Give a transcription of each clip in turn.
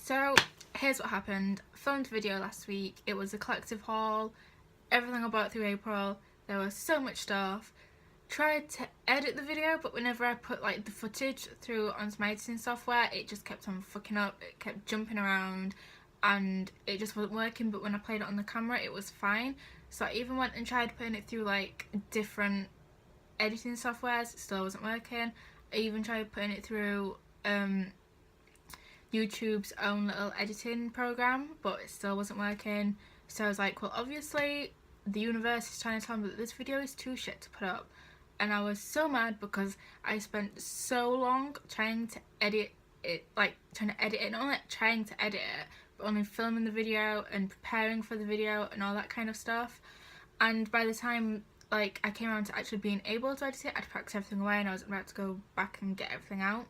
So here's what happened. Filmed a video last week. It was a collective haul. Everything I bought through April. There was so much stuff. Tried to edit the video, but whenever I put like the footage through onto my editing software, it just kept on fucking up. It kept jumping around and it just wasn't working. But when I played it on the camera, it was fine. So I even went and tried putting it through like different editing softwares. It still wasn't working. I even tried putting it through YouTube's own little editing program, but it still wasn't working. So I was like, well, obviously the universe is trying to tell me that this video is too shit to put up. And I was so mad because I spent so long trying to edit it, not like trying to edit it, but only filming the video and preparing for the video and all that kind of stuff. And by the time like I came around to actually being able to edit it, I'd packed everything away and I was about to go back and get everything out.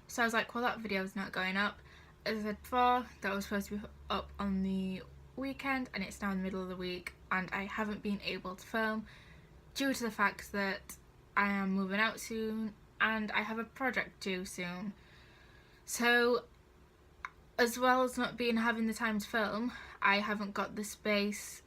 So I was like, well, that video's not going up. As I said before, that was supposed to be up on the weekend and it's now in the middle of the week and I haven't been able to film due to the fact that I am moving out soon and I have a project due soon. So as well as not having the time to film, I haven't got the space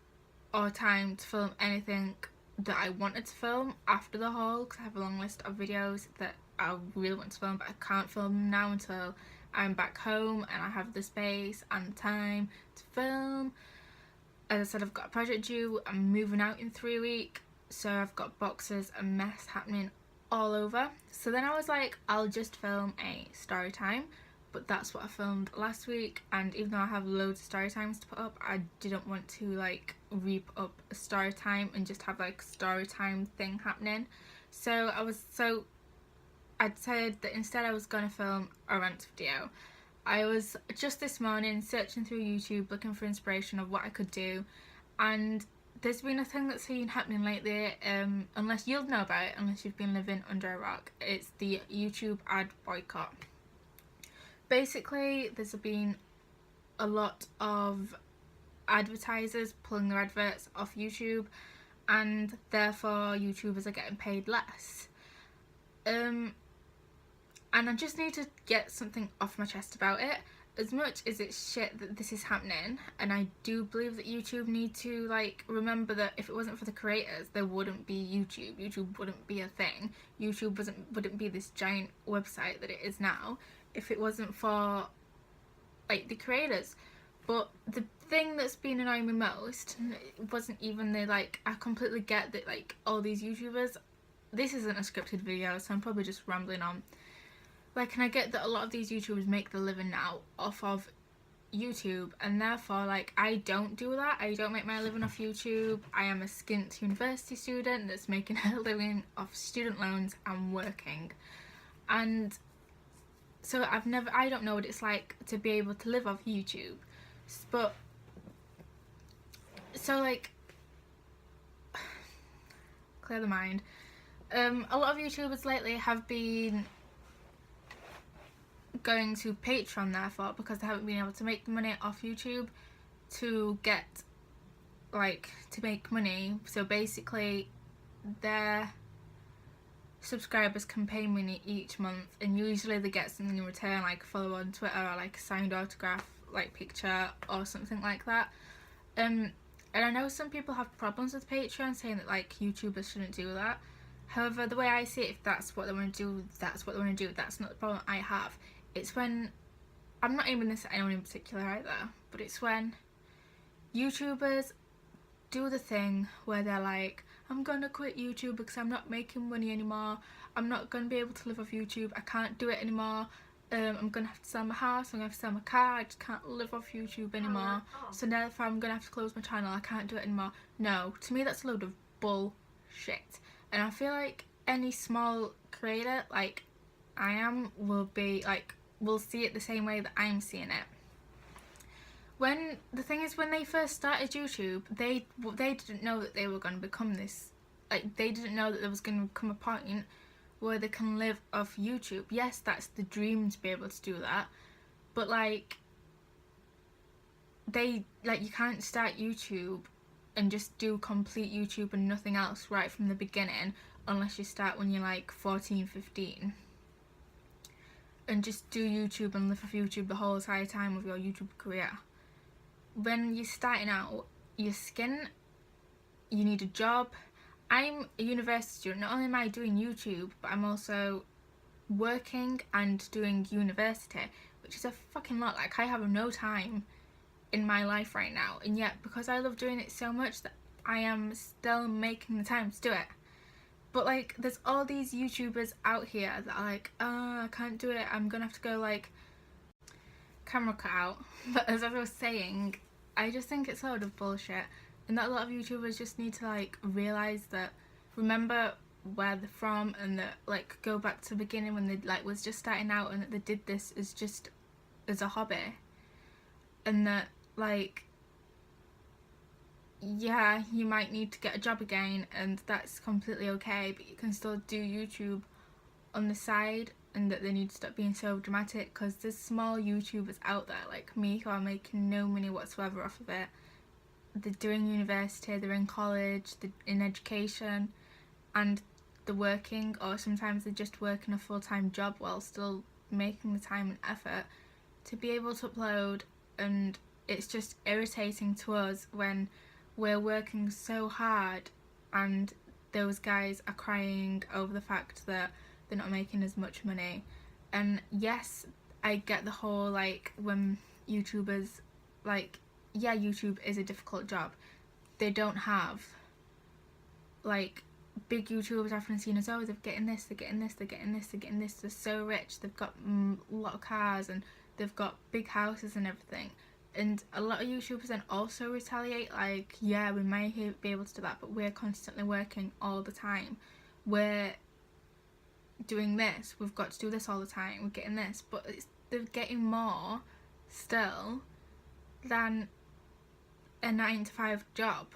or time to film anything that I wanted to film after the haul, because I have a long list of videos that I really want to film, but I can't film them now until I'm back home and I have the space and time to film. As I said, I've got a project due. I'm moving out in 3 weeks, so I've got boxes and mess happening all over. So then I was like, I'll just film a story time, but that's what I filmed last week. And even though I have loads of story times to put up, I didn't want to like reap up a story time and just have like a story time thing happening. So I decided that instead I was gonna film a rant video. I was just this morning searching through YouTube looking for inspiration of what I could do, and there's been a thing that's been happening lately, unless you'll know about it, unless you've been living under a rock. It's the YouTube ad boycott. Basically, there's been a lot of advertisers pulling their adverts off YouTube, and therefore YouTubers are getting paid less. And I just need to get something off my chest about it. As much as it's shit that this is happening, and I do believe that YouTube need to like remember that if it wasn't for the creators, there wouldn't be YouTube. YouTube wouldn't be a thing. YouTube wouldn't be this giant website that it is now if it wasn't for like the creators. But the thing that's been annoying me most wasn't even the like, I completely get that like all these YouTubers, this isn't a scripted video, so I'm probably just rambling on. Like, and I get that a lot of these YouTubers make their living now off of YouTube, and therefore like I don't do that. I don't make my living off YouTube. I am a skint university student that's making a living off student loans and working, and so I don't know what it's like to be able to live off YouTube. But so like, clear the mind. A lot of YouTubers lately have been going to Patreon, therefore, because they haven't been able to make the money off YouTube to make money. So basically their subscribers can pay money each month, and usually they get something in return, like a follow on Twitter or like a signed autograph like picture or something like that. And I know some people have problems with Patreon, saying that like YouTubers shouldn't do that. However, the way I see it, if that's what they want to do, that's what they want to do. That's not the problem I have. It's when, I'm not aiming this at anyone in particular either, but it's when YouTubers do the thing where they're like, I'm gonna quit YouTube because I'm not making money anymore. I'm not gonna be able to live off YouTube. I can't do it anymore. I'm gonna have to sell my house. I'm gonna have to sell my car. I just can't live off YouTube anymore. So therefore I'm gonna have to close my channel. I can't do it anymore. No, to me that's a load of bullshit. And I feel like any small creator like I am will see it the same way that I'm seeing it. When they first started YouTube, they didn't know that they were going to become this, like they didn't know that there was going to come a point where they can live off YouTube. Yes, that's the dream to be able to do that, but like you can't start YouTube and just do complete YouTube and nothing else right from the beginning unless you start when you're like 14, 15. and just do YouTube and live off YouTube the whole entire time of your YouTube career. When you're starting out, your skin, you need a job. I'm a university student. Not only am I doing YouTube, but I'm also working and doing university, which is a fucking lot. Like, I have no time in my life right now, and yet because I love doing it so much that I am still making the time to do it. But like, there's all these YouTubers out here that are like, oh, I can't do it, I'm gonna have to go, like, camera cut out. But as I was saying, I just think it's a load of bullshit, and that a lot of YouTubers just need to like realise that, remember where they're from, and that like go back to the beginning when they like was just starting out, and that they did this as just as a hobby, and that like, yeah, you might need to get a job again, and that's completely okay, but you can still do YouTube on the side, and that they need to stop being so dramatic, because there's small YouTubers out there like me who are making no money whatsoever off of it. They're doing university, they're in college, they're in education, and they're working, or sometimes they're just working a full-time job while still making the time and effort to be able to upload. And it's just irritating to us when we're working so hard and those guys are crying over the fact that they're not making as much money. And yes, I get the whole like, when YouTubers, like, yeah, YouTube is a difficult job. They don't have like, big YouTubers I've seen as, oh, they're getting this, they're getting this, they're getting this, they're getting this, they're so rich, they've got a lot of cars, and they've got big houses and everything. And a lot of YouTubers then also retaliate, like, yeah, we may be able to do that, but we're constantly working all the time, we're doing this, we've got to do this all the time, we're getting this, but they're getting more still than a 9-to-5 job.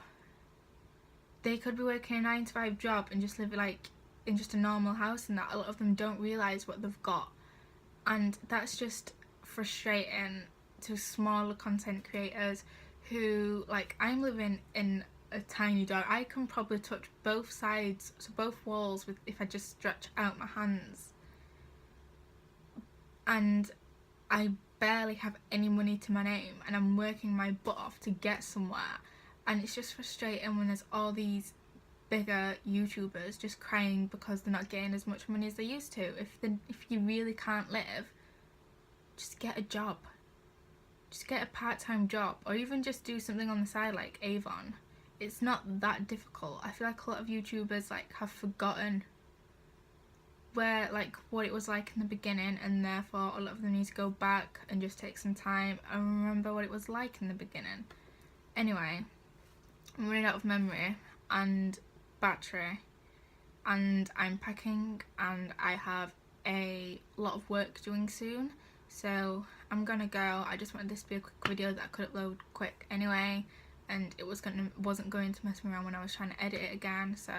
They could be working a 9-to-5 job and just live like in just a normal house, and that a lot of them don't realise what they've got, and that's just frustrating to smaller content creators who, like, I'm living in a tiny dog. I can probably touch both sides, so both walls, with if I just stretch out my hands, and I barely have any money to my name, and I'm working my butt off to get somewhere. And it's just frustrating when there's all these bigger YouTubers just crying because they're not getting as much money as they used to. If you really can't live, just get a job. Just get a part-time job, or even just do something on the side like Avon. It's not that difficult. I feel like a lot of YouTubers like have forgotten where, like, what it was like in the beginning, and therefore a lot of them need to go back and just take some time and remember what it was like in the beginning. Anyway, I'm running out of memory and battery, and I'm packing, and I have a lot of work doing soon, so I'm gonna go. I just wanted this to be a quick video that I could upload quick anyway, and it wasn't going to mess me around when I was trying to edit it again. So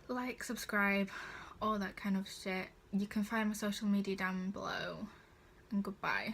like, subscribe, all that kind of shit. You can find my social media down below, and goodbye.